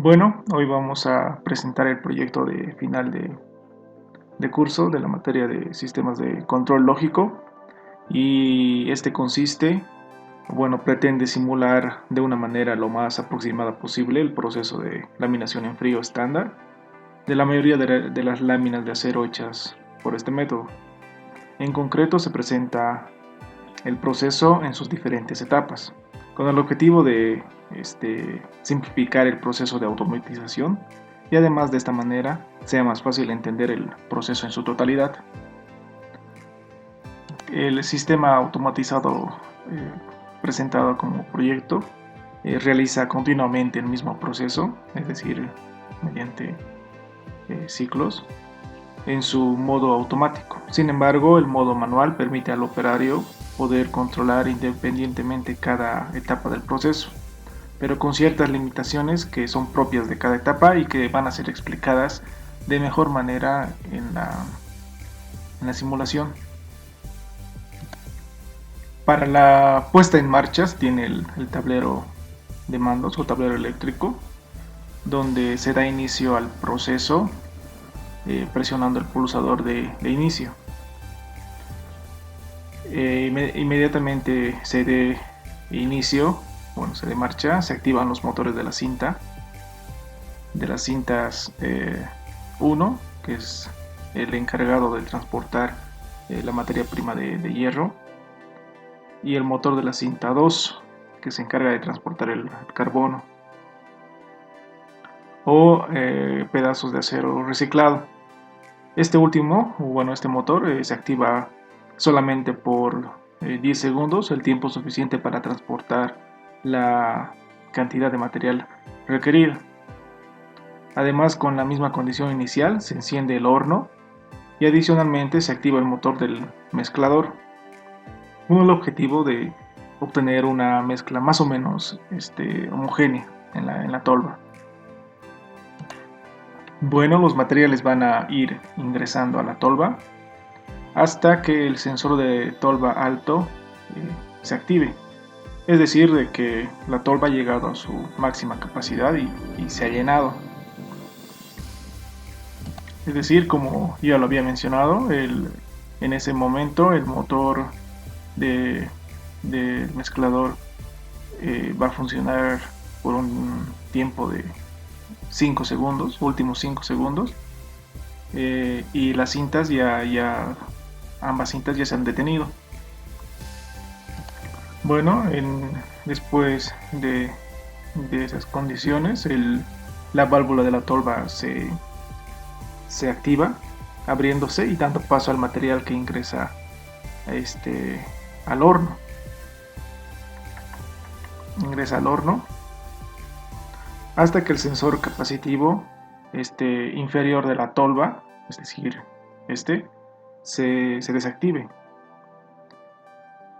Bueno, hoy vamos a presentar el proyecto de final de curso de la materia de sistemas de control lógico y este consiste, pretende simular de una manera lo más aproximada posible el proceso de laminación en frío estándar de la mayoría de las láminas de acero hechas por este método. En concreto se presenta el proceso en sus diferentes etapas, con el objetivo de simplificar el proceso de automatización y además de esta manera sea más fácil entender el proceso en su totalidad. El sistema automatizado presentado como proyecto realiza continuamente el mismo proceso, es decir, mediante ciclos, en su modo automático. Sin embargo, el modo manual permite al operario poder controlar independientemente cada etapa del proceso, pero con ciertas limitaciones que son propias de cada etapa y que van a ser explicadas de mejor manera en la simulación. Para la puesta en marcha tiene el tablero de mandos o tablero eléctrico, donde se da inicio al proceso presionando el pulsador de inicio. Inmediatamente se dé inicio, se dé marcha, se activan los motores de la cinta, de las cintas 1, que es el encargado de transportar la materia prima de hierro, y el motor de la cinta 2, que se encarga de transportar el carbono o pedazos de acero reciclado. Este último, este motor se activa solamente por 10 segundos, el tiempo suficiente para transportar la cantidad de material requerida. Además, con la misma condición inicial, se enciende el horno y adicionalmente se activa el motor del mezclador, con el objetivo de obtener una mezcla más o menos homogénea en la tolva. Bueno, los materiales van a ir ingresando a la tolva hasta que el sensor de tolva alto se active. Es decir, de que la tolva ha llegado a su máxima capacidad y se ha llenado. Es decir, como ya lo había mencionado, en ese momento el motor del mezclador va a funcionar por un tiempo de 5 segundos, últimos 5 segundos, y las cintas ambas cintas ya se han detenido. Bueno, después de esas condiciones, la válvula de la tolva se activa, abriéndose y dando paso al material que ingresa al horno. Ingresa al horno hasta que el sensor capacitivo inferior de la tolva, es decir, se desactive.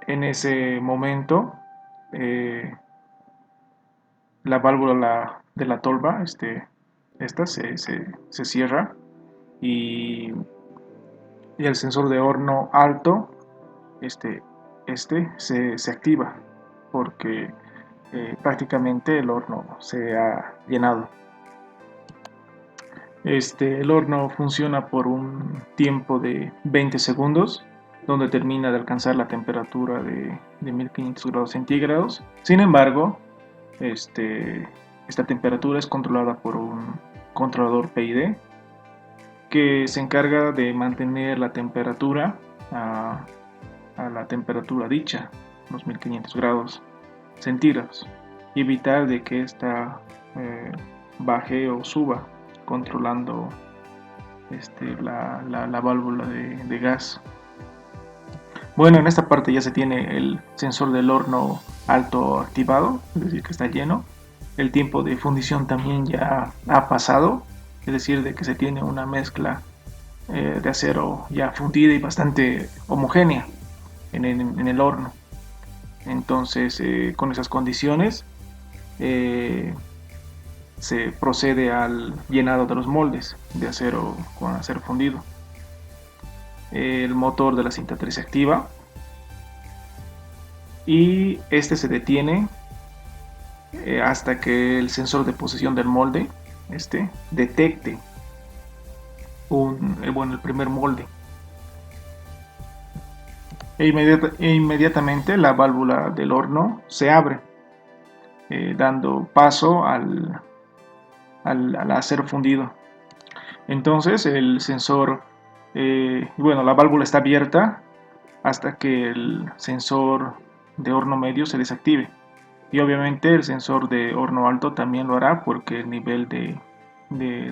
En ese momento, la válvula de la tolva, se cierra y el sensor de horno alto, se activa porque prácticamente el horno se ha llenado. El horno funciona por un tiempo de 20 segundos, donde termina de alcanzar la temperatura de 1500 grados centígrados. Sin embargo, esta temperatura es controlada por un controlador PID que se encarga de mantener la temperatura a la temperatura dicha, los 1500 grados centígrados, y evitar de que esta baje o suba, controlando la válvula de gas. Bueno, en esta parte ya se tiene el sensor del horno alto activado, es decir, que está lleno. El tiempo de fundición también ya ha pasado, es decir, de que se tiene una mezcla de acero ya fundida y bastante homogénea en el horno. Entonces, con esas condiciones, se procede al llenado de los moldes de acero con acero fundido. El motor de la cinta 3 se activa y se detiene hasta que el sensor de posición del molde detecte el primer molde. Inmediatamente la válvula del horno se abre, dando paso al acero fundido. Entonces el sensor, la válvula está abierta hasta que el sensor de horno medio se desactive. Y obviamente el sensor de horno alto también lo hará, porque el nivel de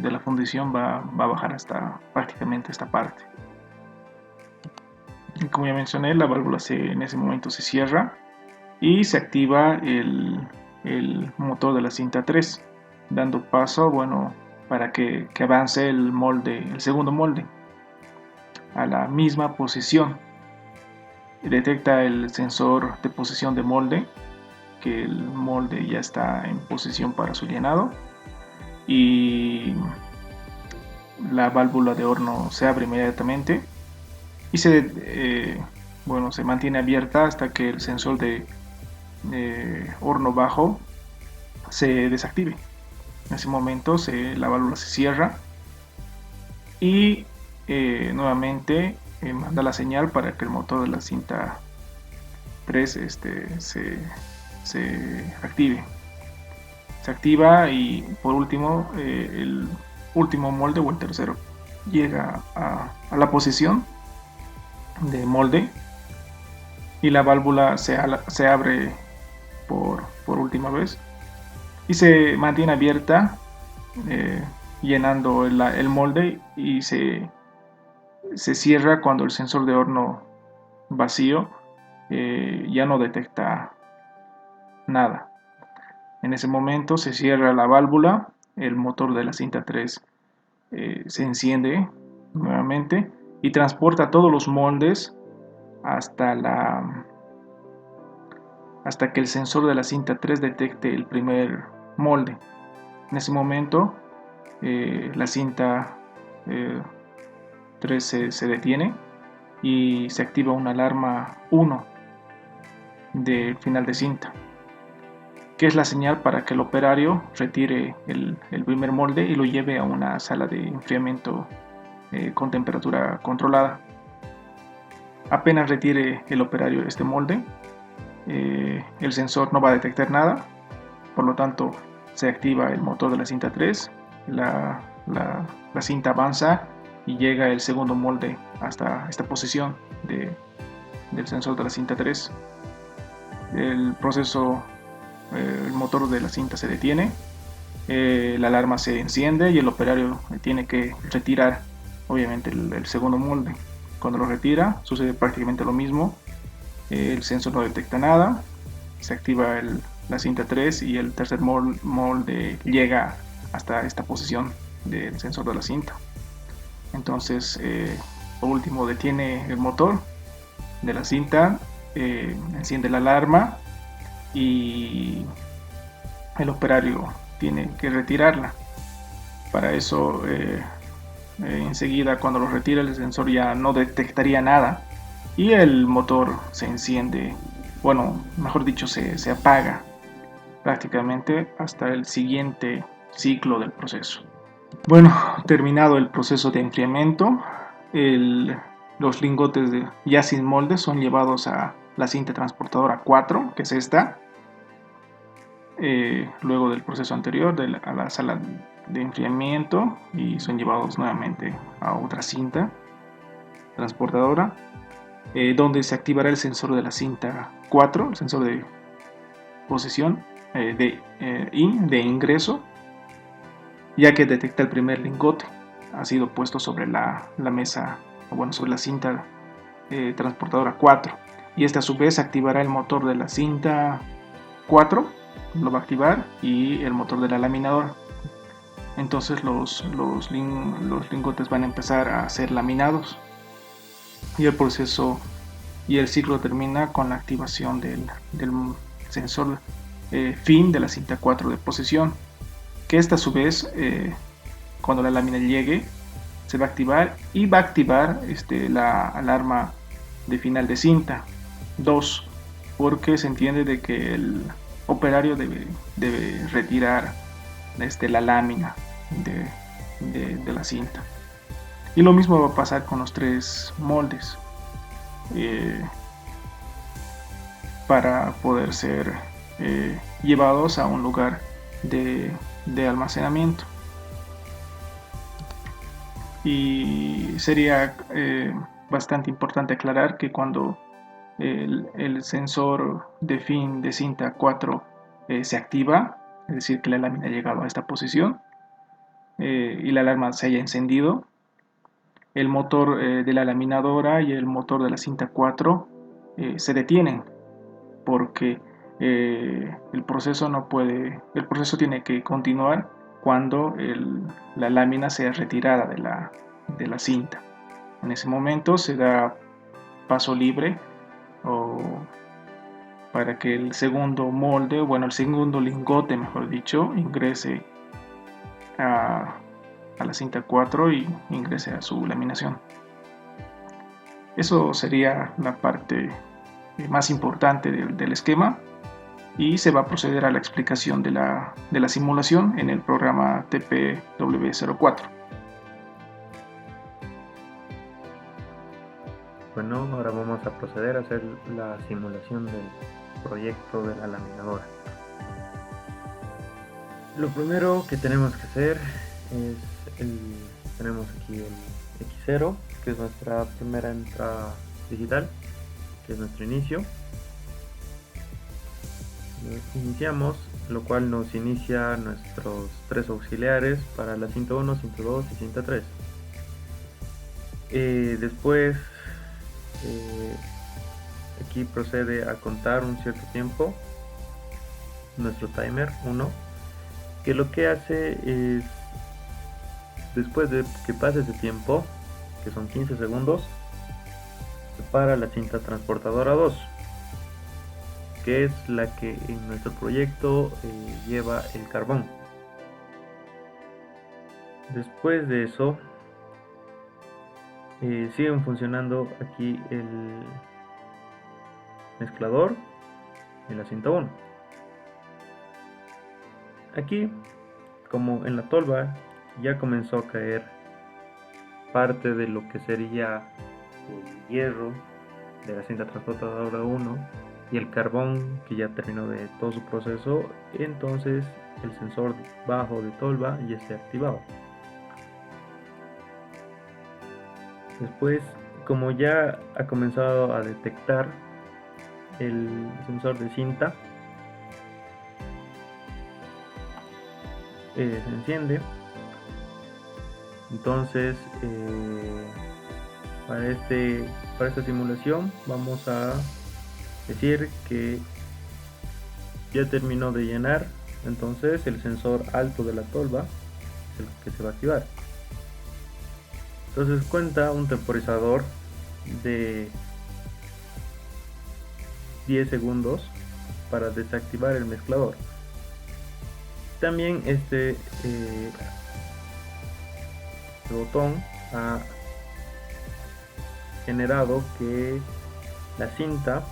la fundición va a bajar hasta prácticamente esta parte. Y como ya mencioné, la válvula en ese momento se cierra y se activa el motor de la cinta 3, dando paso, para que avance el segundo molde a la misma posición. Detecta el sensor de posición de molde que el molde ya está en posición para su llenado, y la válvula de horno se abre inmediatamente y se mantiene abierta hasta que el sensor de horno bajo se desactive. En ese momento la válvula se cierra y nuevamente manda la señal para que el motor de la cinta 3 se active. Se activa y por último el último molde, o el tercero, llega a la posición de molde y la válvula se abre por última vez y se mantiene abierta, llenando el molde, y se cierra cuando el sensor de horno vacío ya no detecta nada. En ese momento se cierra la válvula, el motor de la cinta 3 se enciende nuevamente y transporta todos los moldes hasta que el sensor de la cinta 3 detecte el primer molde. En ese momento la cinta 3 se detiene y se activa una alarma 1 de final de cinta, que es la señal para que el operario retire el primer molde y lo lleve a una sala de enfriamiento con temperatura controlada. Apenas retire el operario este molde, el sensor no va a detectar nada, por lo tanto se activa el motor de la cinta 3, la cinta avanza y llega el segundo molde hasta esta posición del sensor de la cinta 3. El proceso, el motor de la cinta se detiene, la alarma se enciende y el operario tiene que retirar obviamente el segundo molde. Cuando lo retira sucede prácticamente lo mismo, el sensor no detecta nada, se activa la cinta 3 y el tercer molde llega hasta esta posición del sensor de la cinta. Entonces por último detiene el motor de la cinta, enciende la alarma y el operario tiene que retirarla. Para eso enseguida, cuando lo retira, el sensor ya no detectaría nada y el motor se enciende, mejor dicho, se apaga prácticamente hasta el siguiente ciclo del proceso. Terminado el proceso de enfriamiento, los lingotes ya sin molde son llevados a la cinta transportadora 4, que es esta, luego del proceso anterior a la sala de enfriamiento, y son llevados nuevamente a otra cinta transportadora, donde se activará el sensor de la cinta 4, el sensor de posición de ingreso, ya que detecta el primer lingote. Ha sido puesto sobre la mesa, sobre la cinta transportadora 4, y esta a su vez activará el motor de la cinta 4, lo va a activar, y el motor de la laminadora. Entonces los lingotes van a empezar a ser laminados y el proceso y el ciclo termina con la activación del sensor fin de la cinta 4 de posición, que esta a su vez cuando la lámina llegue se va a activar y va a activar la alarma de final de cinta 2, porque se entiende de que el operario debe retirar la lámina de la cinta. Y lo mismo va a pasar con los 3 moldes para poder ser llevados a un lugar de almacenamiento. Y sería bastante importante aclarar que cuando el sensor de fin de cinta 4 se activa, es decir, que la lámina ha llegado a esta posición y la alarma se haya encendido, el motor de la laminadora y el motor de la cinta 4 se detienen porque el proceso tiene que continuar cuando la lámina sea retirada de la cinta. En ese momento se da paso libre o para que el segundo molde, bueno, el segundo lingote, mejor dicho, ingrese a la cinta 4 y ingrese a su laminación. Eso sería la parte más importante del esquema y se va a proceder a la explicación de la simulación en el programa TPW04. Bueno, ahora vamos a proceder a hacer la simulación del proyecto de la laminadora. Lo primero que tenemos que hacer es tenemos aquí el X0, que es nuestra primera entrada digital, que es nuestro inicio. Iniciamos, lo cual nos inicia nuestros 3 auxiliares para la cinta 1, cinta 2 y cinta 3. Después aquí procede a contar un cierto tiempo nuestro timer 1, que lo que hace es, después de que pase ese tiempo, que son 15 segundos, separa la cinta transportadora 2, que es la que en nuestro proyecto lleva el carbón. Después de eso siguen funcionando aquí el mezclador en la cinta 1. Aquí, como en la tolva ya comenzó a caer parte de lo que sería el hierro de la cinta transportadora 1 y el carbón que ya terminó de todo su proceso, entonces el sensor bajo de tolva ya está activado. Después, como ya ha comenzado a detectar el sensor de cinta, se enciende. Entonces para esta simulación vamos a decir que ya terminó de llenar, entonces el sensor alto de la tolva es el que se va a activar. Entonces cuenta un temporizador de 10 segundos para desactivar el mezclador. También este botón ha generado que la cinta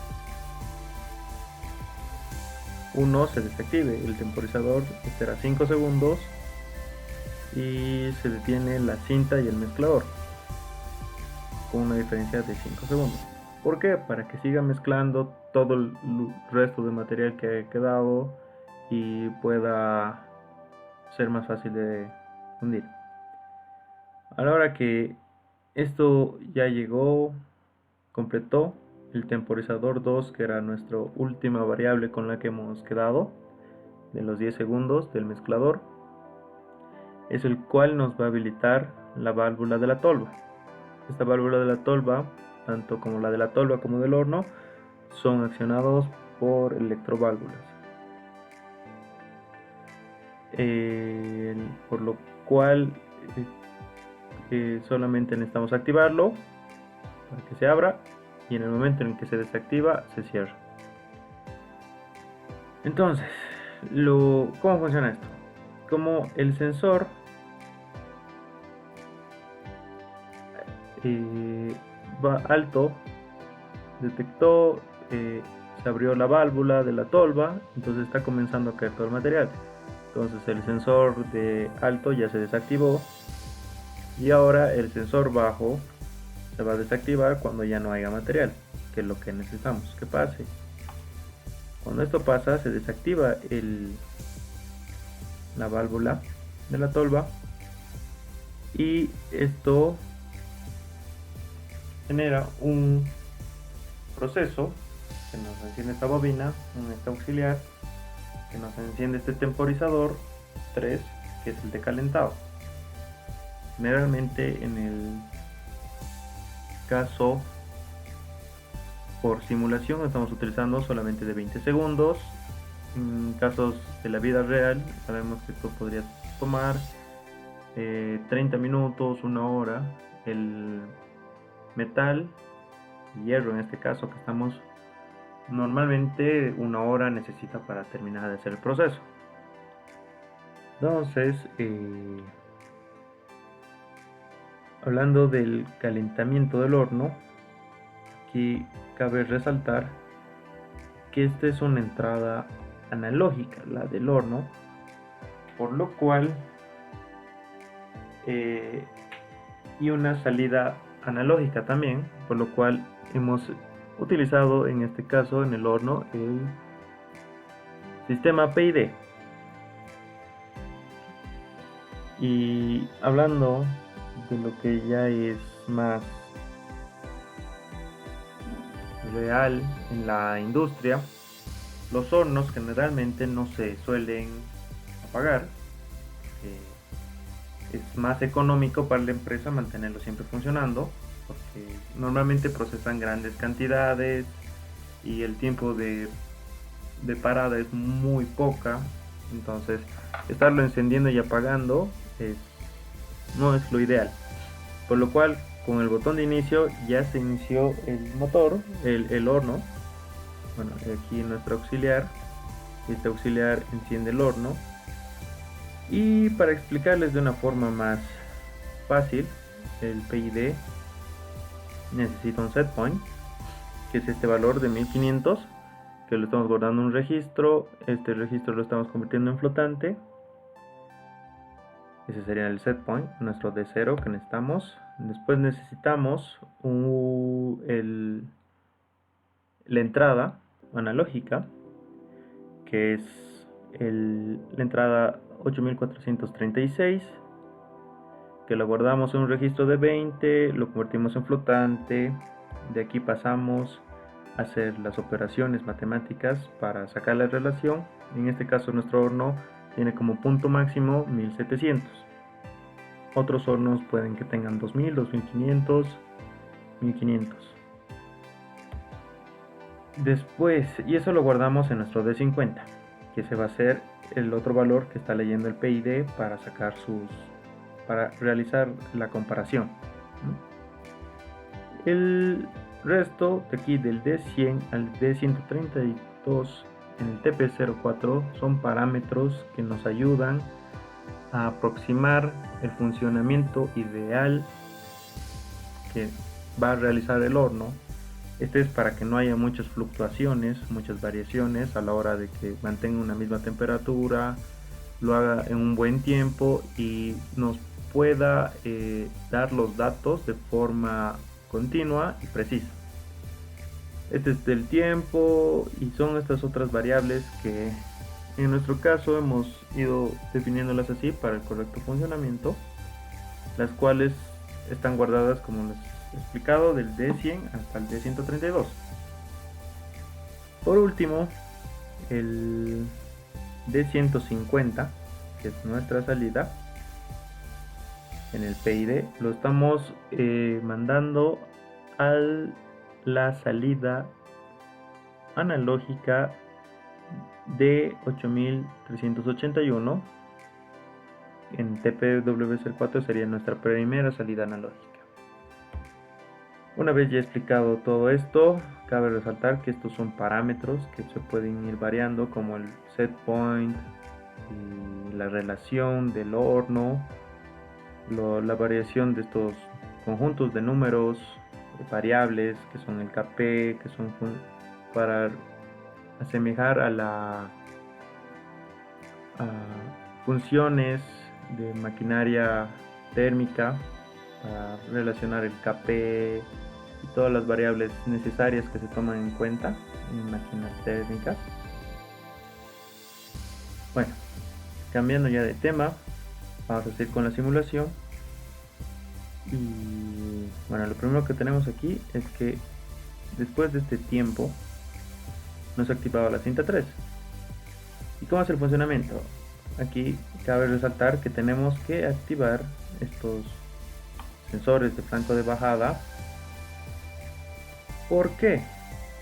1 se desactive. El temporizador espera 5 segundos y se detiene la cinta y el mezclador con una diferencia de 5 segundos. ¿Por qué? Para que siga mezclando todo el resto de material que ha quedado y pueda ser más fácil de fundir. A la hora que esto ya llegó, completó el temporizador 2, que era nuestra última variable con la que hemos quedado, de los 10 segundos del mezclador, es el cual nos va a habilitar la válvula de la tolva. Esta válvula de la tolva, tanto como la de la tolva como del horno, son accionados por electroválvulas. Por lo cual solamente necesitamos activarlo para que se abra y en el momento en que se desactiva se cierra. Entonces, ¿cómo funciona esto? Como el sensor va alto, detectó se abrió la válvula de la tolva, entonces está comenzando a caer todo el material. Entonces el sensor de alto ya se desactivó y ahora el sensor bajo se va a desactivar cuando ya no haya material, que es lo que necesitamos que pase. Cuando esto pasa, se desactiva la válvula de la tolva y esto genera un proceso que nos enciende esta bobina, un auxiliar que nos enciende este temporizador 3, que es el de calentado. Generalmente en el caso por simulación estamos utilizando solamente de 20 segundos. En casos de la vida real sabemos que esto podría tomar 30 minutos, una hora. El metal, hierro en este caso que estamos, normalmente una hora necesita para terminar de hacer el proceso. Entonces, hablando del calentamiento del horno, aquí cabe resaltar que esta es una entrada analógica, la del horno, por lo cual y una salida analógica también, por lo cual hemos utilizado en este caso en el horno el sistema PID. Y hablando de lo que ya es más real en la industria, los hornos generalmente no se suelen apagar. Es más económico para la empresa mantenerlo siempre funcionando, porque normalmente procesan grandes cantidades y el tiempo de parada es muy poca. Entonces estarlo encendiendo y apagando no es lo ideal, por lo cual con el botón de inicio ya se inició el motor, el horno. Bueno, aquí nuestro auxiliar, este auxiliar enciende el horno. Y para explicarles de una forma más fácil, el PID necesita un set point, que es este valor de 1500, que lo estamos guardando en un registro. Este registro lo estamos convirtiendo en flotante. Ese sería el set point, nuestro D0 que necesitamos. Después necesitamos la entrada analógica, que es la entrada 8436, que lo guardamos en un registro de 20, lo convertimos en flotante. De aquí pasamos a hacer las operaciones matemáticas para sacar la relación. En este caso nuestro horno tiene como punto máximo 1700. Otros hornos pueden que tengan 2000, 2500, 1500. Después, y eso lo guardamos en nuestro D50, que se va a hacer el otro valor que está leyendo el PID para realizar la comparación. El resto de aquí del D100 al D132 en el TP04 son parámetros que nos ayudan a aproximar el funcionamiento ideal que va a realizar el horno. Este es para que no haya muchas fluctuaciones, muchas variaciones a la hora de que mantenga una misma temperatura, lo haga en un buen tiempo y nos pueda dar los datos de forma continua y precisa. Este es del tiempo y son estas otras variables que en nuestro caso hemos ido definiéndolas así para el correcto funcionamiento, las cuales están guardadas, como les he explicado, del D100 hasta el D132. Por último, el D150, que es nuestra salida en el PID, lo estamos mandando a la salida analógica de 8381. En TPWC4 sería nuestra primera salida analógica. Una vez ya explicado todo esto, cabe resaltar que estos son parámetros que se pueden ir variando, como el set point y la relación del horno, la variación de estos conjuntos de números variables que son el KP, que son para asemejar a funciones de maquinaria térmica para relacionar el KP y todas las variables necesarias que se toman en cuenta en máquinas térmicas. Bueno, cambiando ya de tema, vamos a seguir con la simulación. Y bueno, lo primero que tenemos aquí es que después de este tiempo nos activaba la cinta 3. ¿Y cómo es el funcionamiento? Aquí cabe resaltar que tenemos que activar estos sensores de flanco de bajada. ¿Por qué?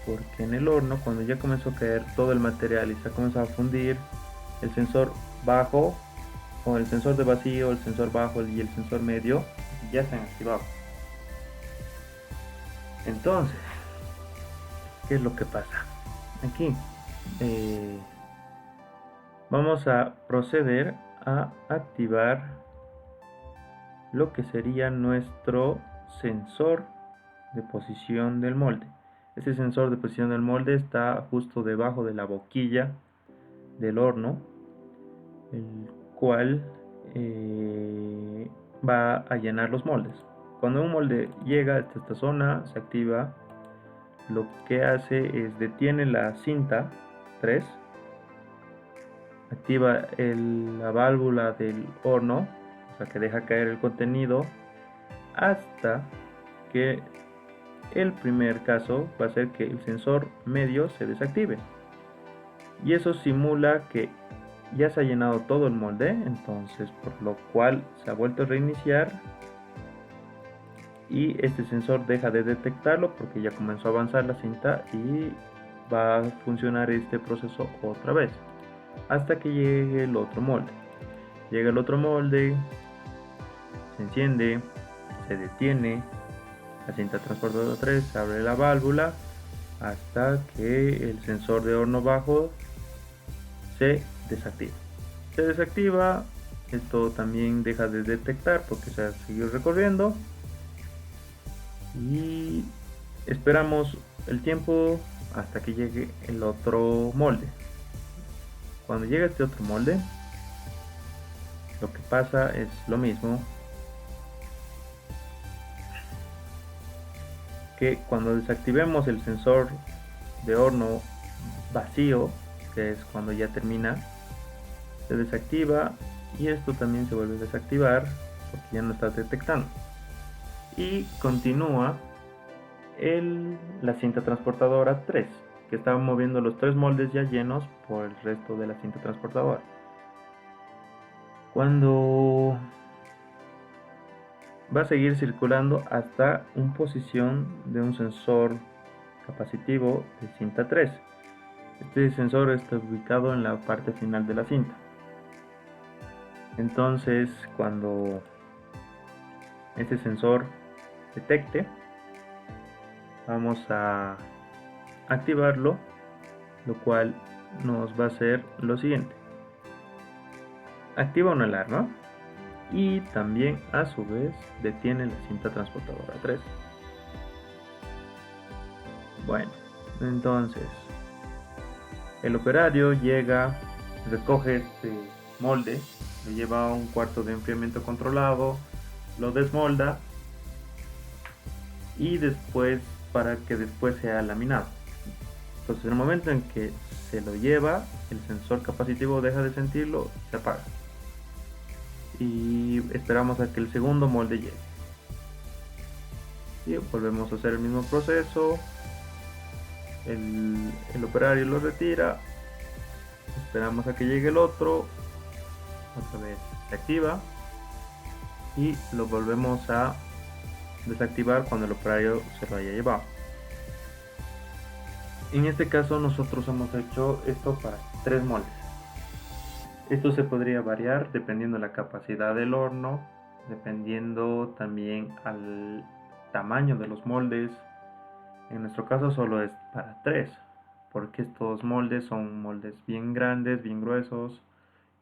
Porque en el horno, cuando ya comenzó a caer todo el material y se ha comenzado a fundir, el sensor bajo, o el sensor de vacío, el sensor bajo y el sensor medio ya se han activado. Entonces, ¿qué es lo que pasa? Aquí vamos a proceder a activar lo que sería nuestro sensor de posición del molde. Ese sensor de posición del molde está justo debajo de la boquilla del horno, el cual va a llenar los moldes. Cuando un molde llega hasta esta zona, se activa. Lo que hace es detiene la cinta 3, activa la válvula del horno, o sea que deja caer el contenido, hasta que el primer caso va a ser que el sensor medio se desactive, y eso simula que ya se ha llenado todo el molde, entonces por lo cual se ha vuelto a reiniciar y este sensor deja de detectarlo porque ya comenzó a avanzar la cinta y va a funcionar este proceso otra vez hasta que llegue el otro molde. Llega el otro molde, se enciende, se detiene, la cinta transportadora 3 se abre la válvula hasta que el sensor de horno bajo se desactiva. Se desactiva, esto también deja de detectar porque se ha seguido recorriendo y esperamos el tiempo hasta que llegue el otro molde. Cuando llega este otro molde, lo que pasa es lo mismo que cuando desactivemos el sensor de horno vacío, que es cuando ya termina, se desactiva y esto también se vuelve a desactivar porque ya no está detectando, y continúa la cinta transportadora 3, que está moviendo los 3 moldes ya llenos por el resto de la cinta transportadora. Cuando va a seguir circulando hasta una posición de un sensor capacitivo de cinta 3. Este sensor está ubicado en la parte final de la cinta. Entonces, cuando este sensor detecte, vamos a activarlo, lo cual nos va a hacer lo siguiente: activa una alarma y también a su vez detiene la cinta transportadora 3. Bueno, entonces el operario llega, recoge este molde, lo lleva a un cuarto de enfriamiento controlado, lo desmolda y después, para que después sea laminado. Entonces en el momento en que se lo lleva, el sensor capacitivo deja de sentirlo y se apaga, y esperamos a que el segundo molde llegue y volvemos a hacer el mismo proceso. El operario lo retira, esperamos a que llegue el otro, otra vez se activa y lo volvemos a desactivar cuando el operario se lo haya llevado. En este caso nosotros hemos hecho esto para 3 moldes. Esto se podría variar dependiendo de la capacidad del horno, dependiendo también al tamaño de los moldes. En nuestro caso solo es para 3, porque estos moldes son moldes bien grandes, bien gruesos,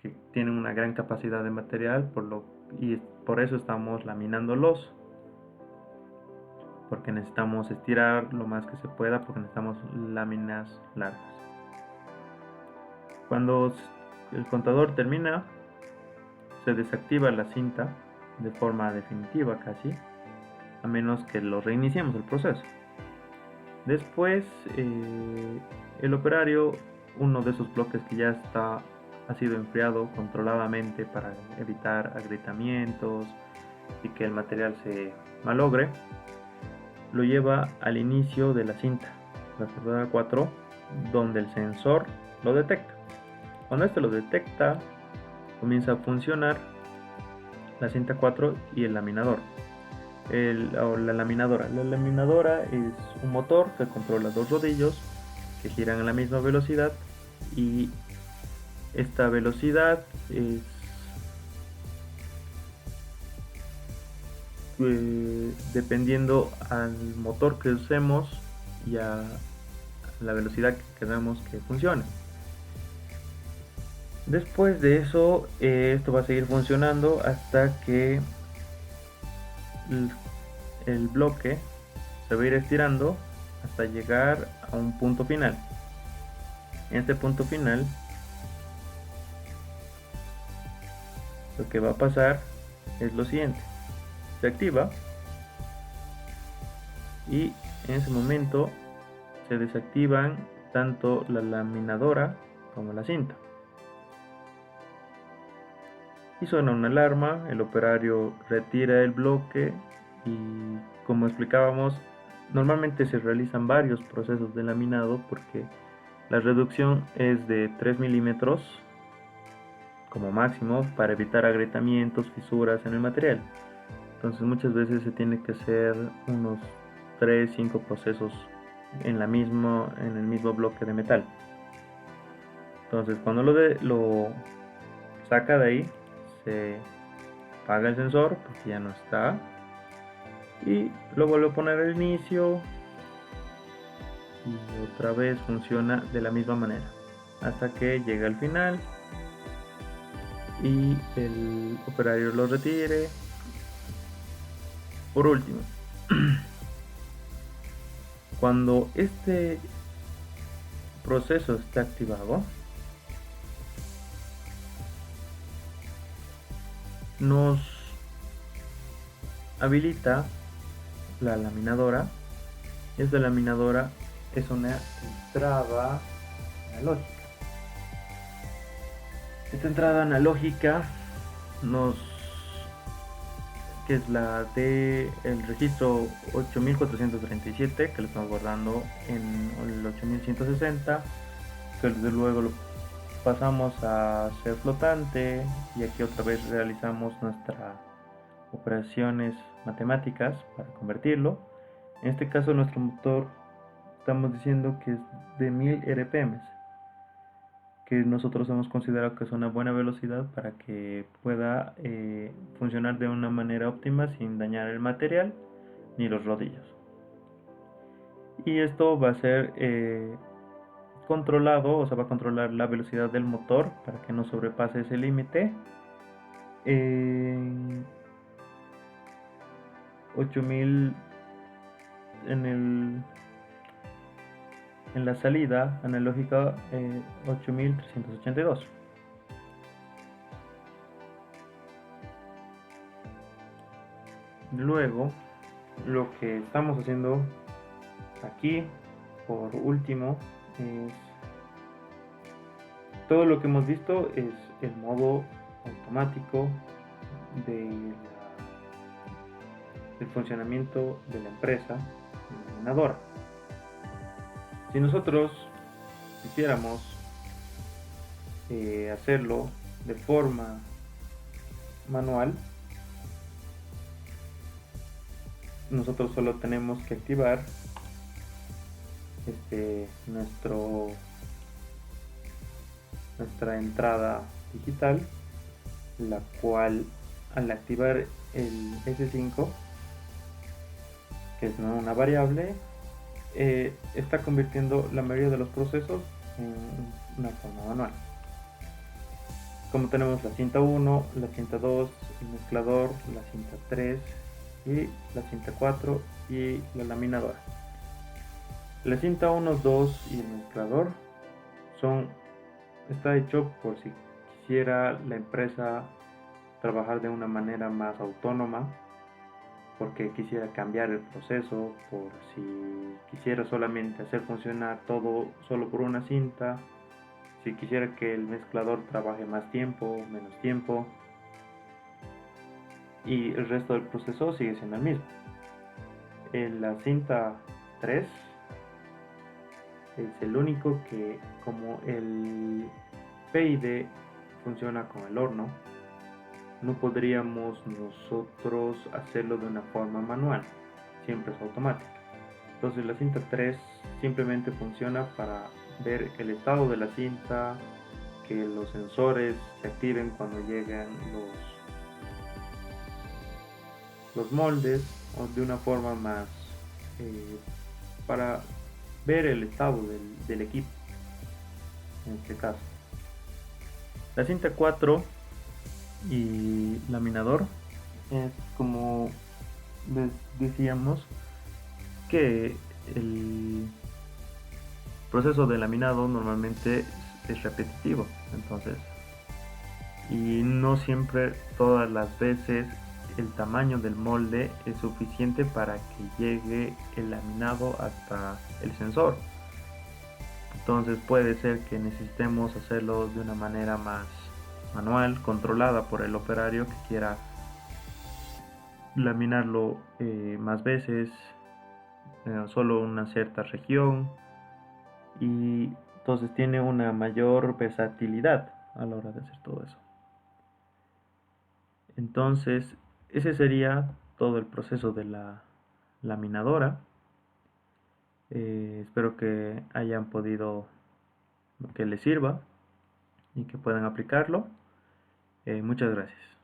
que tienen una gran capacidad de material, y por eso estamos laminándolos, porque necesitamos estirar lo más que se pueda, porque necesitamos láminas largas. Cuando el contador termina, se desactiva la cinta de forma definitiva casi, a menos que lo reiniciemos el proceso. Después, el operario, uno de esos bloques que ya ha sido enfriado controladamente para evitar agrietamientos y que el material se malogre, lo lleva al inicio de la cinta, la soldadura 4, donde el sensor lo detecta. Cuando este lo detecta, comienza a funcionar la cinta 4 y el laminador. La laminadora. La laminadora es un motor que controla dos rodillos que giran a la misma velocidad, y esta velocidad es dependiendo al motor que usemos y a la velocidad que queramos que funcione. Después de eso, esto va a seguir funcionando hasta que el bloque se va a ir estirando hasta llegar a un punto final. En este punto final, lo que va a pasar es lo siguiente: se activa y en ese momento se desactivan tanto la laminadora como la cinta. Y suena una alarma, el operario retira el bloque y, como explicábamos, normalmente se realizan varios procesos de laminado porque la reducción es de 3 milímetros como máximo para evitar agrietamientos, fisuras en el material. Entonces muchas veces se tiene que hacer unos 3-5 procesos en el mismo bloque de metal. Entonces cuando lo saca de ahí, se apaga el sensor porque ya no está y lo vuelve a poner al inicio y otra vez funciona de la misma manera hasta que llega al final y el operario lo retire. Por último, cuando este proceso está activado, nos habilita la laminadora. Esta laminadora es una entrada analógica. Esta entrada analógica que es la de el registro 8437, que lo estamos guardando en el 8160, que desde luego lo pasamos a ser flotante, y aquí otra vez realizamos nuestras operaciones matemáticas para convertirlo. En este caso nuestro motor estamos diciendo que es de 1000 RPM, que nosotros hemos considerado que es una buena velocidad para que pueda funcionar de una manera óptima sin dañar el material ni los rodillos. Y esto va a ser controlado, o sea, va a controlar la velocidad del motor para que no sobrepase ese límite. 8000 en la salida analógica, 8382. Luego, lo que estamos haciendo aquí, por último, es todo lo que hemos visto es el modo automático del funcionamiento de la empresa laminadora. Si nosotros quisiéramos hacerlo de forma manual, nosotros solo tenemos que activar nuestra entrada digital, la cual, al activar el S5, que es una variable, está convirtiendo la mayoría de los procesos en una forma manual. Como tenemos la cinta 1, la cinta 2, el mezclador, la cinta 3 y la cinta 4 y la laminadora. La cinta 1, 2 y el mezclador son está hecho por si quisiera la empresa trabajar de una manera más autónoma, porque quisiera cambiar el proceso, por si quisiera solamente hacer funcionar todo solo por una cinta, si quisiera que el mezclador trabaje más tiempo, menos tiempo, y el resto del proceso sigue siendo el mismo. En la cinta 3 es el único que, como el PID funciona con el horno, no podríamos nosotros hacerlo de una forma manual, siempre es automático. Entonces la cinta 3 simplemente funciona para ver el estado de la cinta, que los sensores se activen cuando llegan los moldes, o de una forma más eh, para ver el estado del equipo en este caso. La cinta 4 y laminador es, como les decíamos, que el proceso de laminado normalmente es repetitivo, entonces, y no siempre todas las veces el tamaño del molde es suficiente para que llegue el laminado hasta el sensor. Entonces puede ser que necesitemos hacerlo de una manera más manual, controlada por el operario que quiera laminarlo más veces, solo una cierta región, y entonces tiene una mayor versatilidad a la hora de hacer todo eso. Entonces ese sería todo el proceso de la laminadora. Espero que hayan podido, que les sirva y que puedan aplicarlo. Muchas gracias.